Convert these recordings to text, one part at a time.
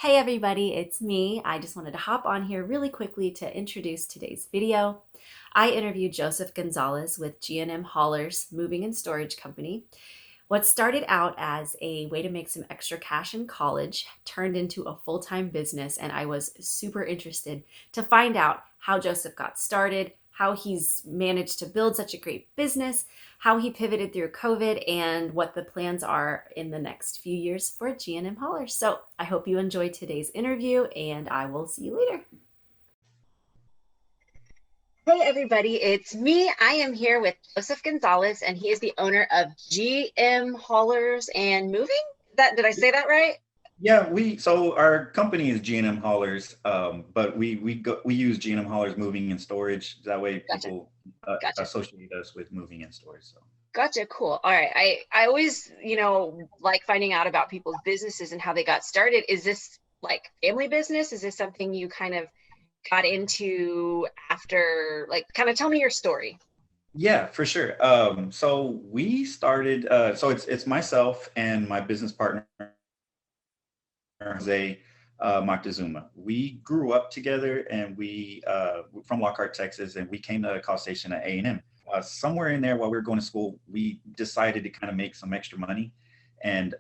Hey everybody, it's me. I just wanted to hop on here really quickly to introduce today's video. I interviewed Joseph Gonzalez with G&M Haulers Moving and Storage Company. What started out as a way to make some extra cash in college turned into a full-time business, and I was super interested to find out how Joseph got started, how he's managed to build such a great business, how he pivoted through COVID, and what the plans are in the next few years for G&M Haulers. So I hope you enjoyed today's interview, and I will see you later. Hey everybody, it's me. I am here with Joseph Gonzalez, and he is the owner of GM Haulers and Moving. Did I say that right? Yeah, so our company is G&M Haulers, but we use G&M Haulers Moving and Storage. That way Gotcha. people Gotcha. associate us with moving and storage. So Gotcha. Cool. All right. I always, like finding out about people's businesses and how they got started. Is this like family business? Is this something you kind of got into after, like, kind of tell me your story? yeah, for sure. So we started. So it's myself and my business partner Jose Moctezuma. We grew up together, and we from Lockhart, Texas, and we came to College Station at A&M. Somewhere in there, while we were going to school, we decided to kind of make some extra money. And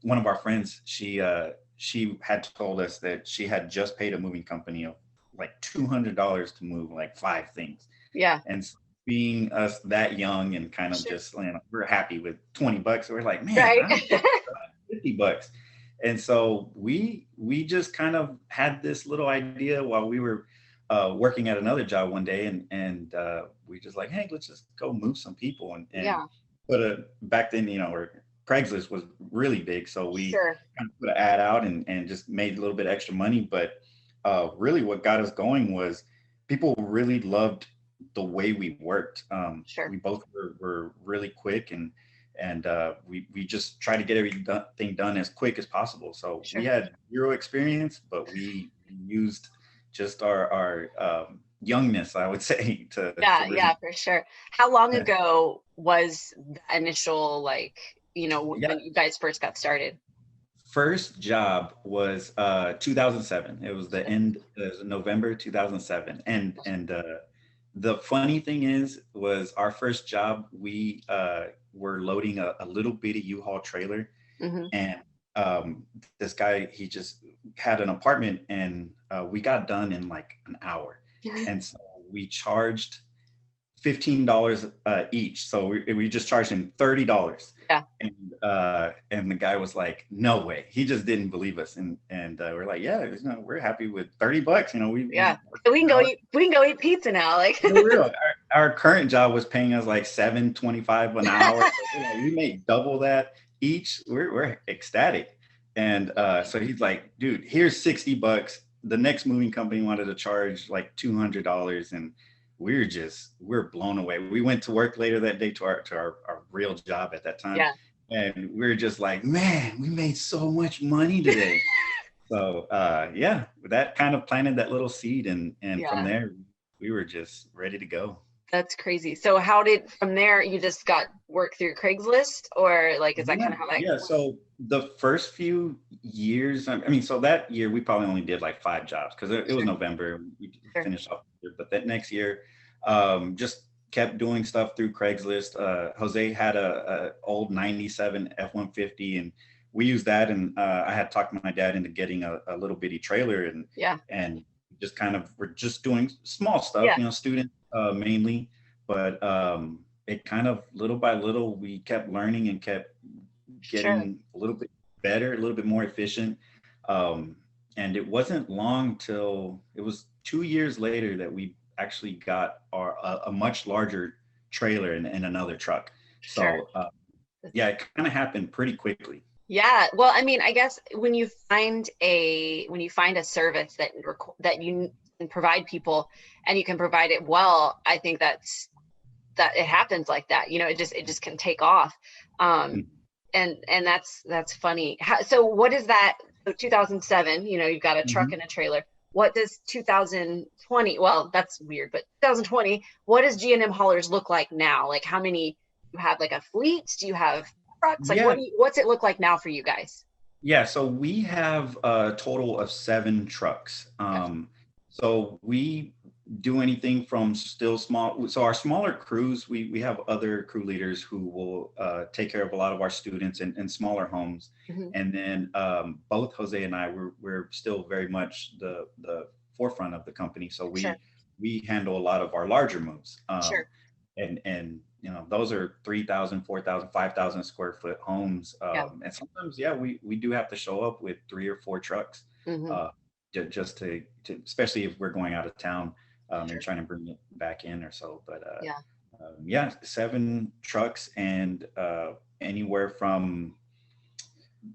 one of our friends, she had told us that she had just paid a moving company of like $200 to move like 5 things. Yeah. And so being us that young and kind of Sure. just, we're happy with 20 bucks. We're like, man, Right. I don't know, 50 bucks. And so we just kind of had this little idea while we were working at another job one day, and we just like, hey, let's just go move some people, and Yeah. put a back then, or Craigslist was really big, so we Sure. kind of put an ad out and just made a little bit extra money. But really, what got us going was people really loved the way we worked. Sure. We both were really quick, and we just try to get everything done as quick as possible. So we Sure. had zero experience, but we used just our youngness, I would say, to Yeah. really. Yeah, for sure. How long ago was the initial, like, Yeah. when you guys first got started? First job was 2007. It was the end it was November 2007, and the funny thing was our first job. We were loading a little bitty U-Haul trailer, Mm-hmm. and this guy, he just had an apartment, and we got done in like an hour, and so we charged $15 each. So we just charged him $30, Yeah. and the guy was like, "No way!" He just didn't believe us, and we're like, "Yeah, we're happy with $30. We Yeah. So we can go hard." eat. We can go eat pizza now. Like. For real, our current job was paying us like 7.25 an hour. So, we made double that each. We're ecstatic, and so he's like, "Dude, here's $60." The next moving company wanted to charge like $200, and we're blown away. We went to work later that day to our real job at that time, Yeah. and we're just like, "Man, we made so much money today." So yeah, that kind of planted that little seed, and from Yeah. there we were just ready to go. That's crazy. So how did from there you just got work through Craigslist, or like is that kind Yeah, of how that yeah. went? So the first few years, I mean, so that year we probably only did like 5 jobs because it was Sure. November. We Sure. finished off the year, but that next year, just kept doing stuff through Craigslist. Jose had a old '97 F-150, and we used that. And I had talked my dad into getting a little bitty trailer, and Yeah. and just kind of we're just doing small stuff, Yeah. student mainly, but it kind of little by little we kept learning and kept Sure. getting a little bit better, a little bit more efficient. Um, and it wasn't long till it was 2 years later that we actually got a much larger trailer and another truck. Sure. So yeah, it kind of happened pretty quickly. Yeah. Well, I mean, I guess when you find a service that you can provide people and you can provide it well, I think that it happens like that. It just can take off. Um, and that's funny. So what is that? So 2007, you've got a truck Mhm. and a trailer. What does 2020? Well, that's weird, but 2020, what does G&M haulers look like now? Like how many you have, like a fleet? Do you have trucks? Like Yeah, what's it look like now for you guys? Yeah, so we have a total of 7 trucks. Gotcha. So we do anything from still small. So our smaller crews, we have other crew leaders who will take care of a lot of our students in smaller homes. Hmm. And then both Jose and I, we're still very much the forefront of the company. So Sure. we handle a lot of our larger moves. Sure. And those are 3,000, 4,000, 5,000 square foot homes, Yeah. and sometimes yeah we do have to show up with 3 or 4 trucks, Hmm. uh just to especially if we're going out of town, and Sure. trying to bring it back in or so. But Yeah. yeah, 7 trucks, and anywhere from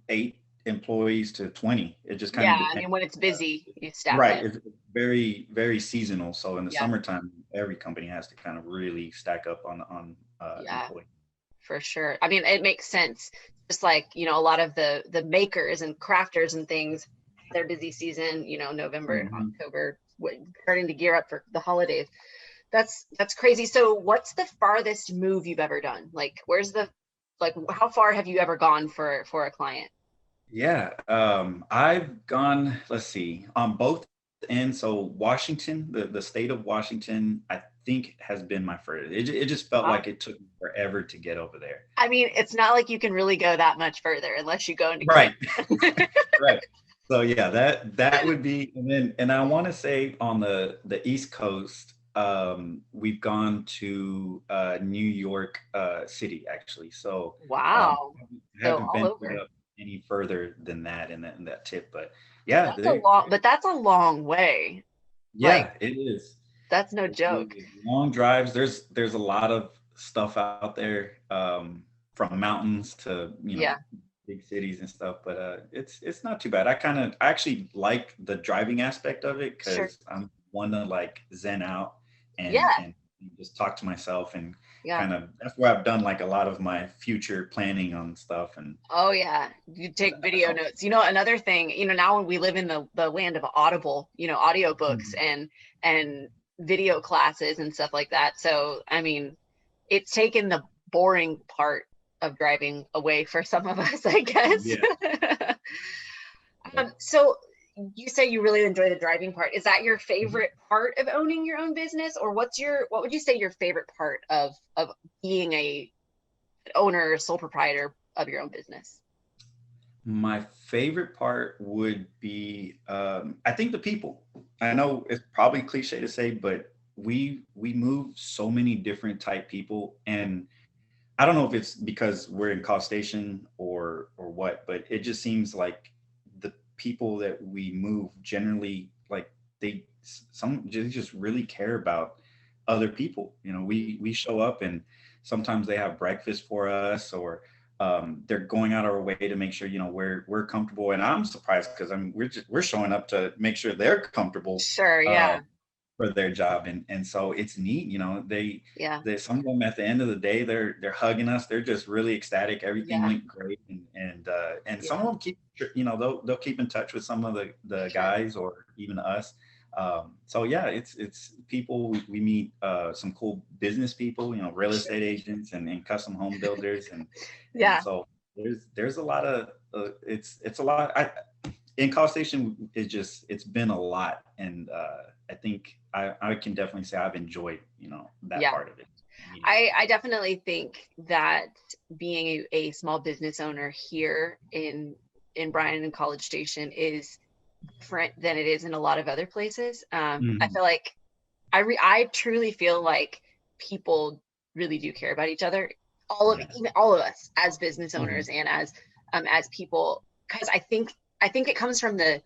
8 employees to 20. It just kind Yeah. of I depends. mean, when it's busy, you staff Right. up. It's very, very seasonal. So in the Yeah. summertime, every company has to kind of really stack up on Yeah. employees. For sure. I mean, it makes sense. Just like, a lot of the makers and crafters and things, their busy season, November, Mhm. October, starting to gear up for the holidays. That's crazy. So what's the farthest move you've ever done? Like, how far have you ever gone for a client? Yeah, I've gone, let's see, on both ends. So Washington, the state of Washington, I think has been my furthest. It just felt Wow. like it took me forever to get over there. I mean, it's not like you can really go that much further unless you go into Right. Canada. Right. So yeah, that would be, and I want to say on the East Coast, we've gone to New York City actually. So Wow. I So haven't all ventured over. up any further than that in that tip, but yeah, That's a long way. Like, yeah, it is. that's no It really joke. is. Long drives. There's a lot of stuff out there, from mountains to Yeah, big cities and stuff. But it's not too bad. I actually like the driving aspect of it sure. because I'm one to like zen out and Yeah, and just talk to myself and yeah. kind of that's where I've done like a lot of my future planning on stuff and Oh yeah. You and take video notes. Another thing, now when we live in the land of Audible, audiobooks Mhm. and video classes and stuff like that. So, I mean, it's taken the boring part of driving away for some of us, I guess. Yeah, yeah. So you say you really enjoy the driving part. Is that your Mhm. favorite part of owning your own business, or what would you say your favorite part of being a owner, sole proprietor of your own business? My favorite part would be, I think the people. I know it's probably cliche to say, but we move so many different type people, and I don't know if it's because we're in College Station or what, but it just seems like the people that we move generally like they just really care about other people. We show up and sometimes they have breakfast for us or they're going out our way to make sure we're comfortable. And I'm surprised because we're showing up to make sure they're comfortable. Sure, Uh, yeah, for their job, and so it's neat. yeah, They some of them at the end of the day they're hugging us, they're just really ecstatic, everything yeah, went great, and some of yeah, them they'll keep in touch with some of the sure, guys or even us. So yeah, it's people we meet, some cool business people, real sure, estate agents and custom home builders, and yeah, so there's a lot of it's a lot. In College Station, it's been a lot, and I think I can definitely say I've enjoyed that yeah. part of it, meeting new I people. definitely think that being a small business owner here in Bryan and College Station is different than it is in a lot of other places. I Mhm. feel like I truly feel like people really do care about each other. Yeah. Even all of us as business Mhm. owners and as people, because I think it comes from the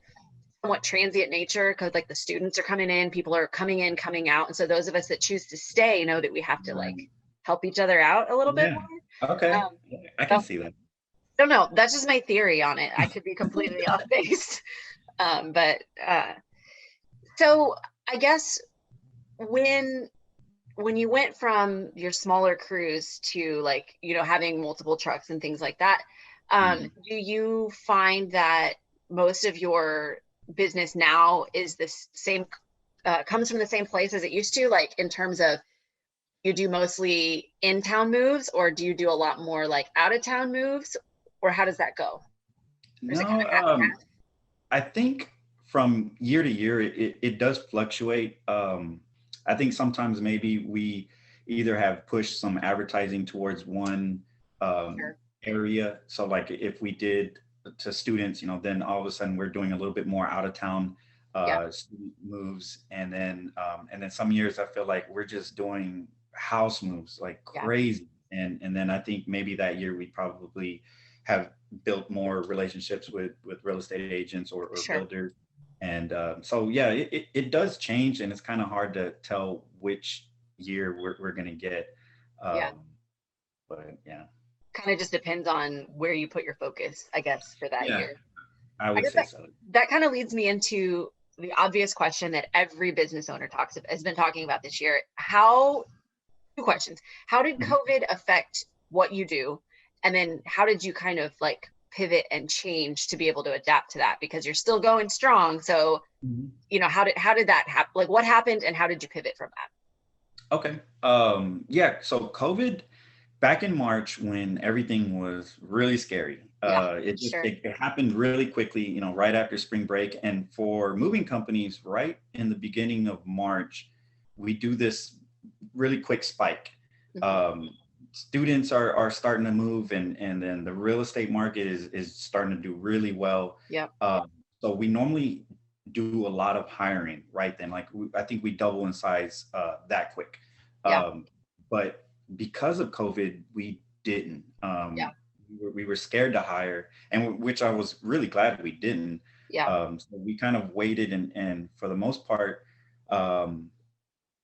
somewhat transient nature, because like the students are coming in, people are coming in, coming out, and so those of us that choose to stay know that we have to like Right. help each other out a little bit Yeah. more. Okay. Yeah, I can So see that. I don't know. That's just my theory on it. I could be completely off base. But so I guess when when you went from your smaller crews to like having multiple trucks and things like that, Mhm. do you find that most of your business now is this same comes from the same place as it used to, like in terms of you do mostly in-town moves, or do you do a lot more like out-of-town moves, or how does that go? Or is it kind No, of half and I think from year to year, it does fluctuate. I think sometimes maybe we either have pushed some advertising towards one half? area. So, like if we did to students, then all of a sudden we're doing a little bit more out of town Yeah, student moves, and then some years I feel like we're just doing house moves like yeah, crazy. And then I think maybe that year we probably have built more relationships with real estate agents or sure. builders. And so yeah, it does change, and it's kind of hard to tell which year we're going to get. Yeah. Um, but yeah, Kind of just depends on where you put your focus, I guess, for that yeah, year. I I would guess say so. that kind of leads me into the obvious question that every business owner has been talking about this year. Two questions. How did Mhm. COVID affect what you do? And then how did you kind of like pivot and change to be able to adapt to that? Because you're still going strong. So, Mhm. how did that happen? Like what happened and how did you pivot from that? Okay. Yeah. So COVID back in March when everything was really scary. Yeah, It just sure. it happened really quickly, right after spring break. And for moving companies, right in the beginning of March, we do this really quick spike. Hmm. Um, Students are starting to move, and then the real estate market is starting to do really well. Yep. So we normally do a lot of hiring right then. Like I think we double in size that quick. Yeah. Um, but because of COVID, we didn't. Yeah. We were scared to hire, and which I was really glad we didn't. Yeah. So we kind of waited, and for the most part, um,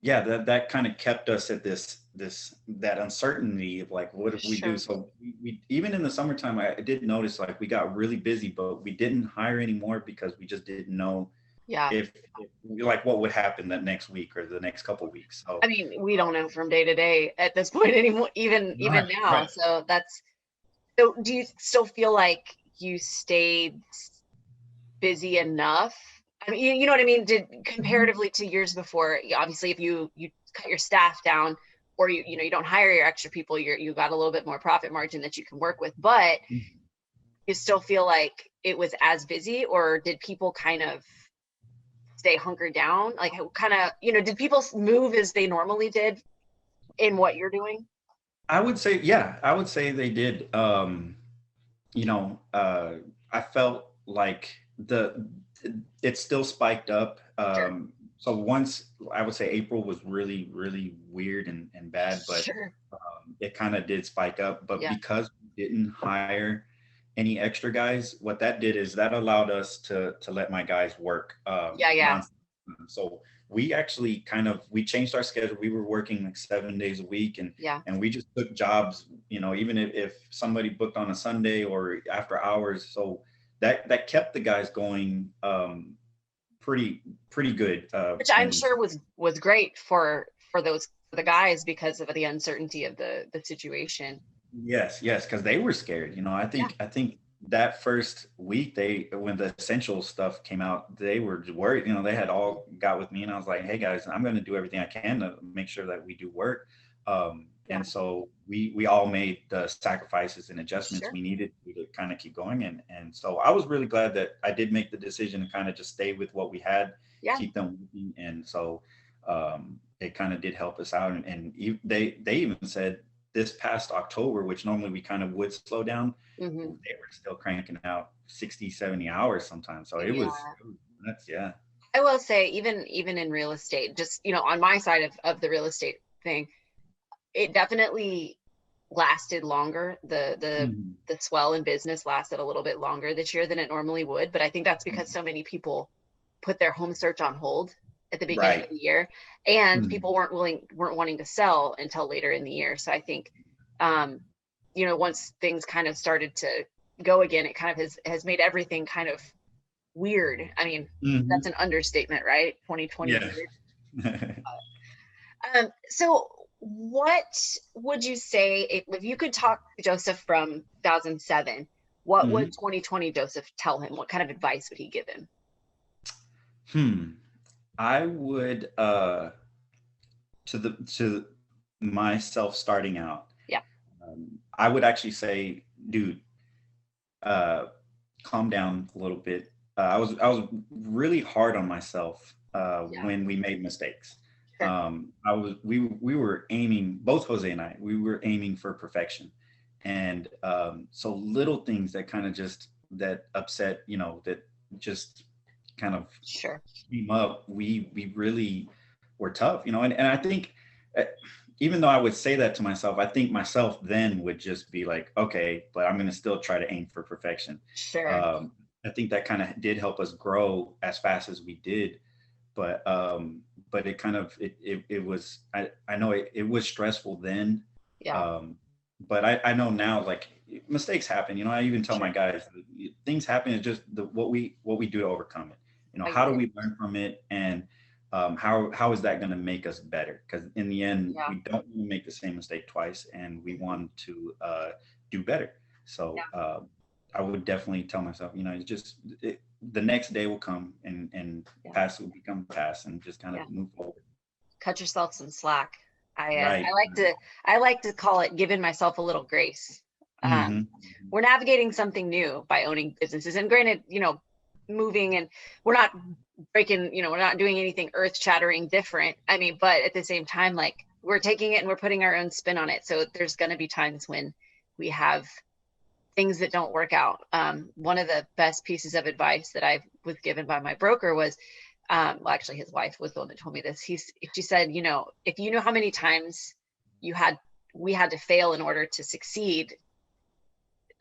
yeah, that kind of kept us at this that uncertainty of like, what if we do? Sure. So we even in the summertime, I did notice like we got really busy, but we didn't hire anymore because we just didn't know Yeah. if like what would happen that next week or the next couple weeks. So I mean, we don't know from day to day at this point anymore, even right, now. right. So so do you still feel like you stayed busy enough? I mean, you know what I mean? Did Mhm. comparatively to years before, obviously if you cut your staff down or you don't hire your extra people, you got a little bit more profit margin that you can work with, but you still feel like it was as busy, or did people kind of stay hunkered down? Like kind of, did people move as they normally did in what you're doing? I would say, yeah, I would say they did. You know, I felt like it still spiked up. Sure. So once I would say April was really, really weird and bad, but Sure. it kind of did spike up. But Yeah. because we didn't hire any extra guys, what that did is that allowed us to let my guys work Yeah. Yeah. non. So we actually we changed our schedule. We were working like 7 days a week, Yeah. and we just took jobs, even if somebody booked on a Sunday or after hours. So that kept the guys going pretty good. Which I'm And sure was great for the guys because of the uncertainty of the situation. yes, yes, because they were scared. Yeah. I think that first week when the essential stuff came out, they were worried. They had all got with me, and I was like, "Hey guys, I'm going to do everything I can to make sure that we do work." Yeah. And so we all made the sacrifices and adjustments Sure. we needed to kind of keep going. And so I was really glad that I did make the decision to kind of just stay with what we had, Yeah. keep them working. And so it kind of did help us out. They even said this past October, which normally we kind of would slow down, Hmm. they were still cranking out 60, 70 hours sometimes. So Yeah. it was nuts. Yeah. I will say, even in real estate, just on my side of the real estate thing, it definitely lasted longer. Mhm. The swell in business lasted a little bit longer this year than it normally would, but I think that's because so many people put their home search on hold at the beginning of Right. the year, and Mhm. people weren't wanting to sell until later in the year. So I think, um, once things kind of started to go again, it kind of has made everything kind of weird. I mean, that's Mhm. an understatement, right? 2020 Yeah. weird. So what would you say if you could talk to Joseph from 2007? What would Mhm. 2020 Joseph tell him? What kind of advice would he give him? Hmm. I would to myself starting out, Yeah. I would actually say, dude, uh calm down a little bit. I was really hard on myself Yeah. when we made mistakes. Sure. We were aiming, both Jose and I, we were aiming for perfection, and so little things that kind of just that upset, that just kind of Sure. came up. We really were tough, and I think uh, even though I would say that to myself, I think myself then would just be like, okay, but I'm going to still try to aim for perfection. Sure. Um, I think that kind of did help us grow as fast as we did, but it kind of it was I know it was stressful then, Yeah. um, but I know now, like, mistakes happen. I even tell my Sure. guys, things happen. It's just what we do to overcome it. I How get do it. we learn from it, and how is that going to make us better? Because in the end, Yeah. we don't want to make the same mistake twice, and we want to do better. So Yeah. I would definitely tell myself, it's just the next day will come, and Yeah. past will become past, and just kind of Yeah. move forward. Cut yourself some slack. I Right. like to call it giving myself a little grace. Hmm. We're navigating something new by owning businesses, and granted, moving, and we're not breaking, we're not doing anything earth shattering different. I mean, but at the same time, like, we're taking it and we're putting our own spin on it. So there's going to be times when we have things that don't work out. One of the best pieces of advice that I was given by my broker was, well, actually, his wife was the one that told me this. She said, if you know how many times you had we had to fail in order to succeed,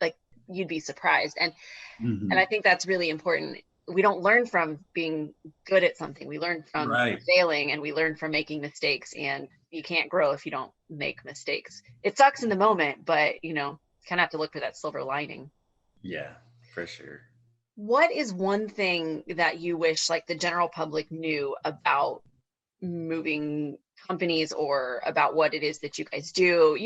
like, you'd be surprised. And I Hmm. think that's really important. We don't learn from being good at something. We learn from Right. failing, and we learn from making mistakes. And you can't grow if you don't make mistakes. It sucks in the moment, but kind of have to look for that silver lining. Yeah, for sure. What is one thing that you wish, like, the general public knew about moving companies, or about what it is that you guys do?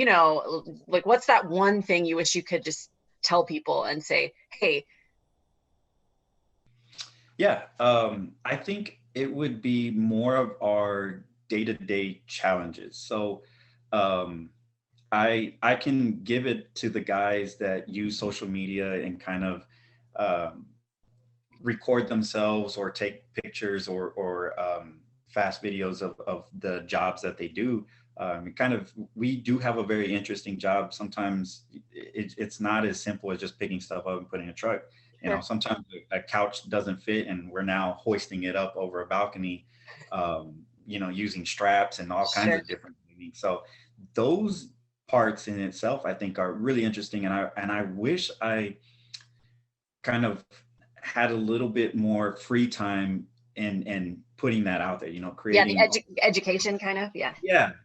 Like, what's that one thing you wish you could just tell people and say, hey? Yeah, I think it would be more of our day-to-day challenges. So, um, I can give it to the guys that use social media and kind of um, record themselves or take pictures or fast videos of the jobs that they do. We do have a very interesting job. Sometimes it's not as simple as just picking stuff up and putting in a truck. Sure. Sometimes a couch doesn't fit, and we're now hoisting it up over a balcony, using straps and all kinds Sure. of different techniques. So those parts in itself, I think, are really interesting, and I wish I kind of had a little bit more free time and putting that out there, Yeah, the creating. education, kind of. Yeah.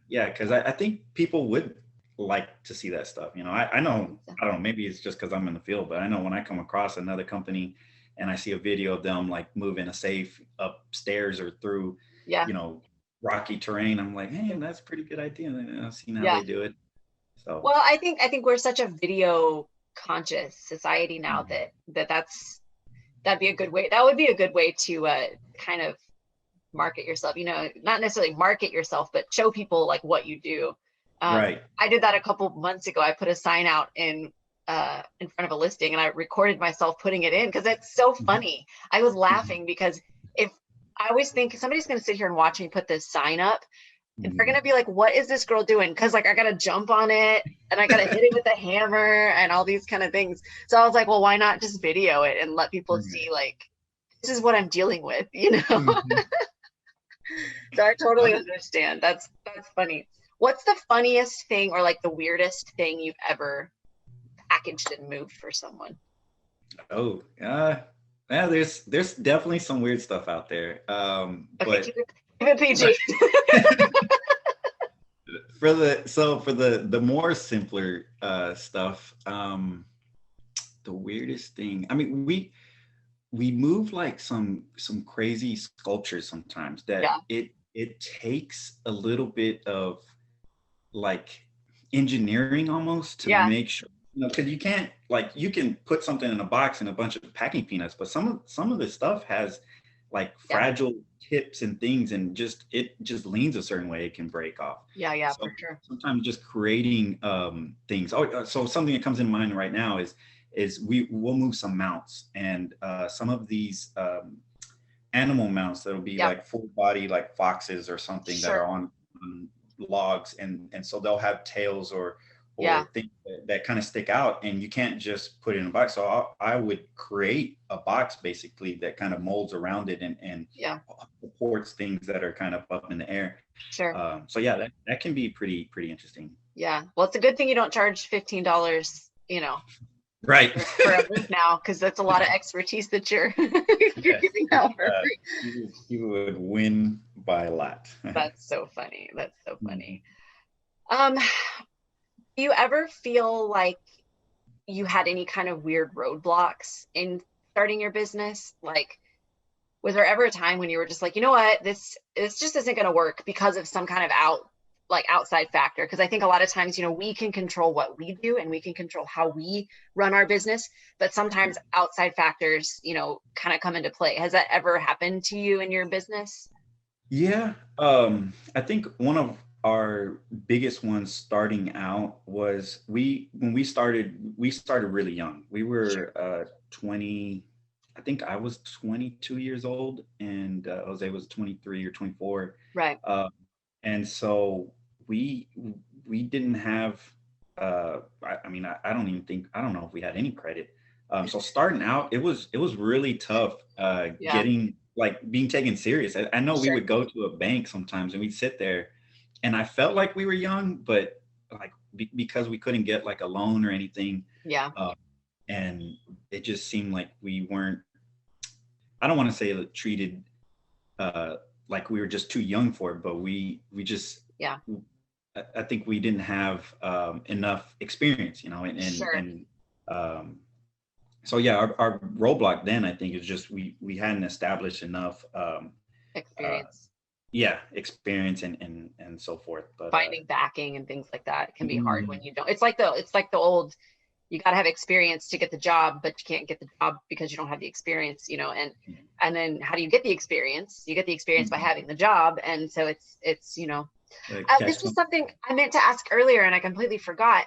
Yeah, because I think people would like to see that stuff. I I know, think so. I don't know, maybe it's just because I'm in the field, but I know when I come across another company and I see a video of them like moving a safe upstairs or through, Yeah. you know, rocky terrain, I'm like, hey, that's a pretty good idea. And I've seen how Yeah. they do it. So, Well, I think we're such a video conscious society now mhm. that'd be a good way. That would be a good way to kind of market yourself. Not necessarily market yourself, but show people, like, what you do. Right. I did that a couple months ago. I put a sign out in front of a listing, and I recorded myself putting it in, because it's so Mhm. funny. I was Mhm. laughing because if I always think somebody's going to sit here and watch me put this sign up, and they're Mhm. gonna be like, what is this girl doing? Because, like, I gotta jump on it, and I gotta hit it with a hammer and all these kind of things. So I was like, well, why not just video it and let people see, Right. like, this is what I'm dealing with? Mhm. So I totally Oh, understand. That's funny. What's the funniest thing, or, like, the weirdest thing you've ever packaged and moved for someone? oh, yeah. There's definitely some weird stuff out there. Okay, But keep it PG. for the more simpler stuff, the weirdest thing. I mean, we move like some crazy sculptures sometimes that Yeah, it takes a little bit of like engineering almost to yeah, make sure, because you can't, like, you can put something in a box and a bunch of packing peanuts, but some of the stuff has like yeah, fragile tips and things, and it just leans a certain way, it can break off. yeah, yeah, for So sure. sometimes just creating things. Oh, so something that comes in mind right now is we'll move some mounts, and some of these animal mounts that'll be Yeah. like full body, like foxes or something that are Sure. on logs, and so they'll have tails Yeah. or things that kind of stick out, and you can't just put it in a box. So I would create a box basically that kind of molds around it and Yeah. supports things that are kind of up in the air. Sure. So yeah, that can be pretty interesting. Yeah. Well, it's a good thing you don't charge $15, Right. for a move now, because that's a lot of expertise that you're you're Yes. giving out for free. You would win by a lot. That's so funny. That's so Mhm. funny. Do you ever feel like you had any kind of weird roadblocks in starting your business? Like, was there ever a time when you were just like, you know what, this just isn't going to work because of some kind of outside factor? Because I think a lot of times, we can control what we do and we can control how we run our business, but sometimes outside factors, kind of come into play. Has that ever happened to you in your business? Yeah, I think one of our biggest ones starting out was when we started really young. We Sure. were 20, I think I was 22 years old, and Jose was 23 or 24. Right. Uh, and so we we didn't have I mean I don't even think I don't know if we had any credit. So starting out, it was really tough Yeah. getting like being taken serious. I know we Sure. would go to a bank sometimes and we'd sit there, and I felt like we were young, but like because we couldn't get like a loan or anything, Yeah. uh, and it just seemed like we weren't. I don't want to say treated uh, like we were just too young for it, but we just Yeah. I think we didn't have enough experience, Sure. and um, so yeah, our roadblock then I think is just we hadn't established enough uh, Experience. yeah, experience and so forth. But Finding backing and things like that can be hard when mhm, you don't. It's like the old, you got to have experience to get the job, but you can't get the job because you don't have the experience, and then how do you get the experience? You get the experience by mhm, having the job. And so catch this is them. something I meant to ask earlier and I completely forgot.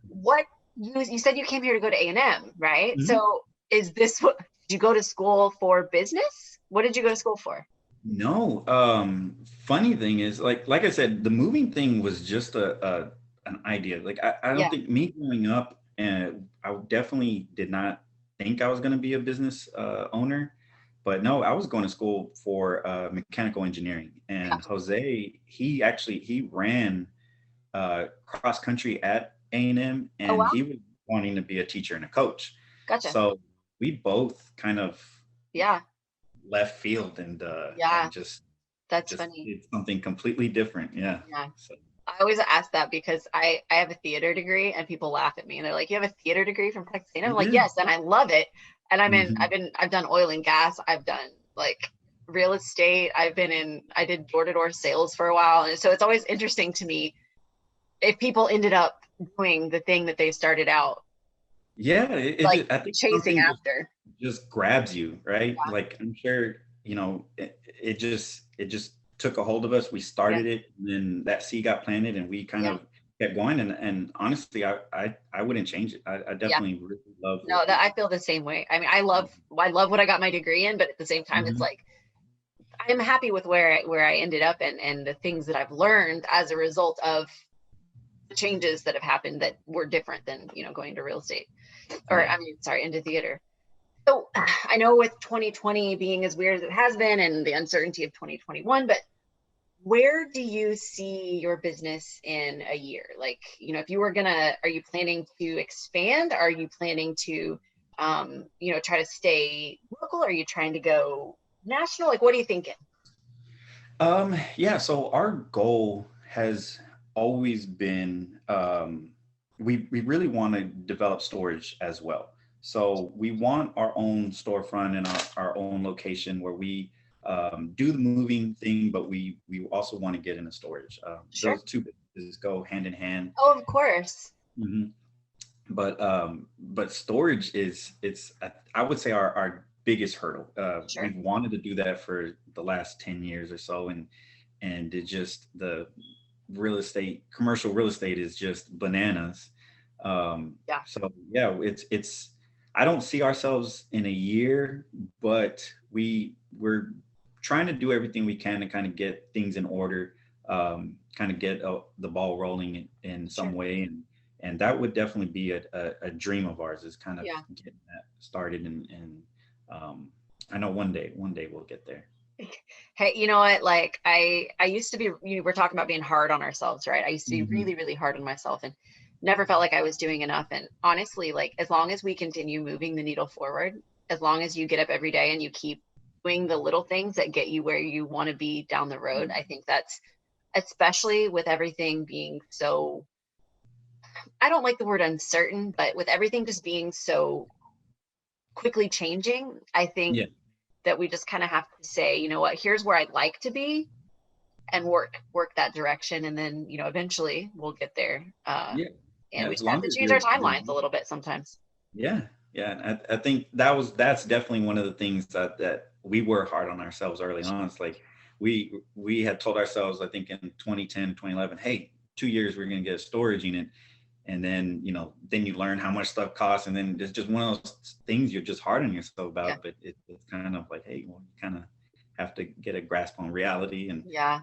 What you said you came here to go to A&M, right? Mhm. So is this what, did you go to school for business? What did you go to school for? No, funny thing is, like I said, the moving thing was just a an idea. Like I don't Yeah. think me growing up, and I definitely did not think I was going to be a business owner. But no, I was going to school for mechanical engineering, and Gotcha. Jose, he ran cross country at A&M, Oh, and wow. he was wanting to be a teacher and a coach. Gotcha. So we both kind of Yeah. left field and Yeah. That's just funny. did something completely different. Yeah. Yeah. So I always ask that because I have a theater degree and people laugh at me and they're like, "You have a theater degree from Texas A&M?" I'm like, yeah. "Yes," and I love it. And Mhm. I've done oil and gas. I've done like real estate. I did door-to-door sales for a while. And so it's always interesting to me if people ended up doing the thing that they started out Yeah. like I think chasing something after. just grabs you, right? Yeah. Like I'm sure, it just took a hold of us. We Yeah. started it, and then that seed got planted, and we kind Yeah. of kept going. And honestly, I wouldn't change it. I Yeah. definitely really love No, what we that do. I feel the same way. I mean, I love what I got my degree in, but at the same time, it's Mhm. like I'm happy with where I ended up and the things that I've learned as a result of the changes that have happened that were different than, going to real estate or Yeah. I mean, sorry, into theater. So I know with 2020 being as weird as it has been and the uncertainty of 2021, but where do you see your business in a year? Like, if you were are you planning to expand? Are you planning to, try to stay local? Are you trying to go national? Like, what are you thinking? Yeah, so our goal has always been we really want to develop storage as well. So we want our own storefront and our own location where we do the moving thing, but we also want to get into storage. Sure. Those two businesses go hand in hand. Oh, of course. Mhm. But storage is I would say our biggest hurdle. Sure. We've wanted to do that for the last 10 years or so, and it just the commercial real estate is just bananas. Yeah. So yeah, it's I don't see ourselves in a year, but we're trying to do everything we can to kind of get things in order, kind of get the ball rolling in some Sure. way, and that would definitely be a dream of ours, is kind of Yeah. getting that started, and um, I know one day we'll get there. Hey, you know what? Like I used to be, we're talking about being hard on ourselves, right? I used to be Hmm. really, really hard on myself and never felt like I was doing enough. And honestly, like as long as we continue moving the needle forward, as long as you get up every day and you keep doing the little things that get you where you want to be down the road, I think that's, especially with everything being so, I don't like the word uncertain, but with everything just being so quickly changing, I think Yeah, that we just kind of have to say, you know what, here's where I'd like to be and work that direction, and then eventually we'll get there. yeah, And yeah. we As just have long to as change our you're timelines a little bit sometimes. Yeah, yeah. And I think that's definitely one of the things that we were hard on ourselves early on. It's like we had told ourselves, I think in 2010, 2011, hey, 2 years we're gonna get a storage unit. And then, then you learn how much stuff costs. And then it's just one of those things you're just hard on yourself Yeah. about. But it's kind of like, hey, well, you kind of have to get a grasp on reality and Yeah.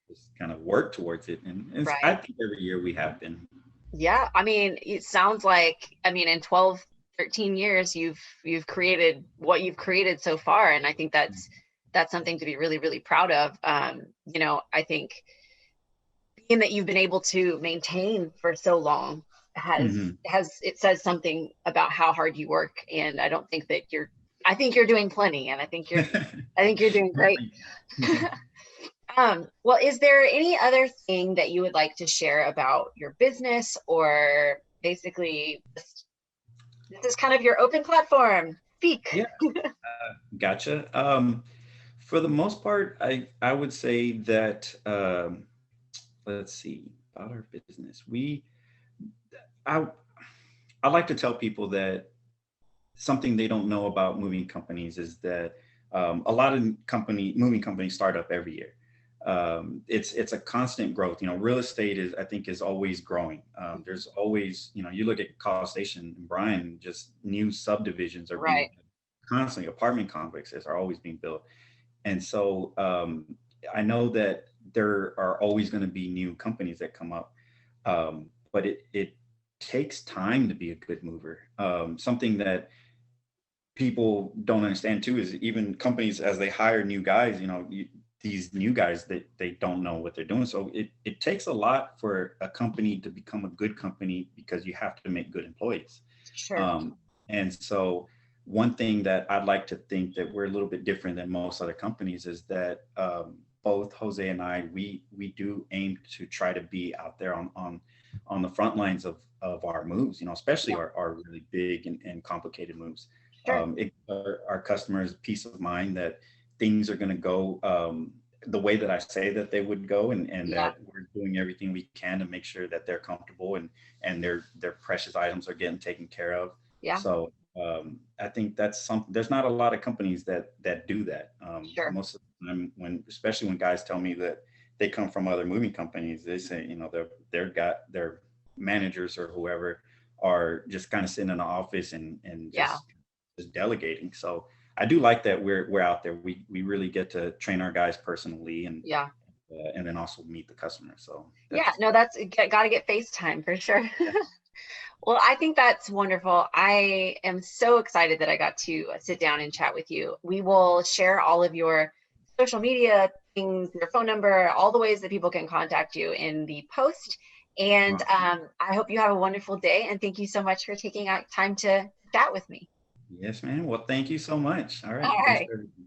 just kind of work towards it. And I Right. think every year we have been. Yeah, I mean, it sounds like, I mean, in 12, 13 years you've created what you've created so far, and I think that's something to be really, really proud of. I think being that you've been able to maintain for so long has Hmm. has it says something about how hard you work. And I don't think that you're, I think you're doing plenty, and I think you're doing Well, great. thank you. Well, is there any other thing that you would like to share about your business, or basically just, this is kind of your open platform, speak? Yeah. Gotcha. For the most part, I would say that let's see about our business. I I like to tell people that something they don't know about moving companies is that a lot of moving companies start up every year. It's a constant growth. Real estate is, I think, is always growing. There's always, you look at College Station and Bryan, just new subdivisions are being Right. constantly, apartment complexes are always being built. And so I know that there are always going to be new companies that come up, but it takes time to be a good mover. Something that people don't understand too is even companies, as they hire new guys, these new guys, that they don't know what they're doing. So it takes a lot for a company to become a good company, because you have to make good employees. Sure. um, and so one thing that I'd like to think that we're a little bit different than most other companies is that both Jose and I, we do aim to try to be out there on the front lines of our moves, especially Yeah. our really big and complicated moves. Sure. It our customers peace of mind that things are going to go the way that I say that they would go, and Yeah. that we're doing everything we can to make sure that they're comfortable, and their precious items are getting taken care of. Yeah. So I think that's there's not a lot of companies that do that. Sure. Most of the time, especially when guys tell me that they come from other moving companies, they say, they've got their managers or whoever are just kind of sitting in the office and Yeah. just delegating. So I do like that we're out there. We really get to train our guys personally, Yeah. and then also meet the customer. So Yeah. that's No, that's got to get FaceTime for sure. yeah, Well, I think that's wonderful. I am so excited that I got to sit down and chat with you. We will share all of your social media things, your phone number, all the ways that people can contact you in the post. And awesome. I hope you have a wonderful day. And thank you so much for taking out time to chat with me. Yes, man. Well, thank you so much. All All right. Thanks right. for everything.